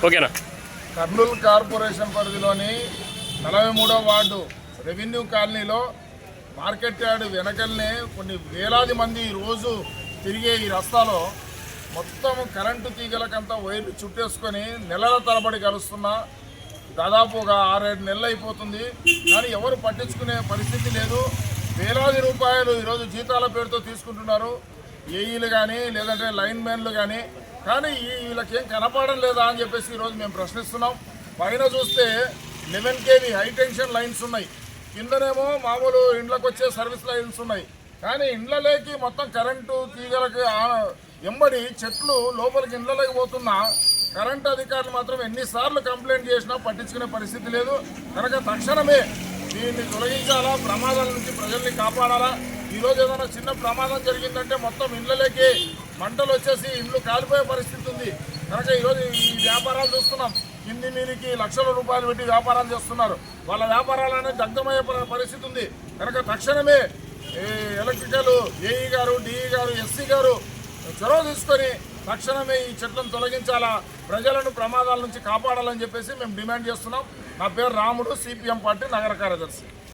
ఓకేనా? కర్నూలు కార్పొరేషన్ పరిధిలోని 43వ ward revenue కాలనీలో మార్కెట్ యార్డ్ వెనకల్నే కొన్ని వేలాది మంది రోజు తిరిగే ఈ రస్తాలో మొత్తం కరెంటు తీగలకంతా వైర్లు చుట్టేసుకొని నెలల తరబడి కలుస్తున్నా దాదాపు ఒక 6-7 నెలలు అయిపోతుంది. కానీ ఎవరు పట్టించుకునే పరిస్థితి లేదు. వేలాది రూపాయలు ఈరోజు జీతాల పేరుతో తీసుకుంటున్నారు ఏఈలు కానీ లేదంటే లైన్ మ్యాన్లు కానీ వీళ్ళకేం కనపడడం లేదా అని చెప్పేసి ఈరోజు మేము ప్రశ్నిస్తున్నాం. పైన చూస్తే 11 kV హై టెన్షన్ లైన్స్ ఉన్నాయి, కిందనేమో మామూలు ఇండ్లకు వచ్చే సర్వీస్ లైన్స్ ఉన్నాయి. కానీ ఇండ్లలోకి మొత్తం కరెంటు తీగలకి ఎంబడి చెట్లు లోపలికి ఇండ్లలోకి పోతున్నా కరెంటు అధికారులు మాత్రం ఎన్నిసార్లు కంప్లైంట్ చేసినా పట్టించుకునే పరిస్థితి లేదు. కనుక తక్షణమే దీన్ని తొలగించాలా, ప్రమాదాల నుంచి ప్రజల్ని కాపాడాలా. ఈరోజు ఏదైనా చిన్న ప్రమాదం జరిగిందంటే మొత్తం ఇండ్లలోకి మంటలు వచ్చేసి ఇండ్లు కాలిపోయే పరిస్థితి ఉంది. కనుక ఈరోజు ఈ వ్యాపారాలు చూస్తున్నాం, కింది మీరికి లక్షల రూపాయలు పెట్టి వ్యాపారాలు చేస్తున్నారు. వాళ్ళ వ్యాపారాలనే దగ్ధమయ్యే పరిస్థితి ఉంది. కనుక తక్షణమే ఎలక్ట్రికల్ ఏఈ గారు, డిఈ గారు, ఎస్సీ గారు చొరవ తీసుకొని తక్షణమే ఈ చెట్లను తొలగించాలా, ప్రజలను ప్రమాదాల నుంచి కాపాడాలని చెప్పేసి మేము డిమాండ్ చేస్తున్నాం. నా పేరు రాముడు, సిపిఎం పార్టీ నగర కార్యదర్శి.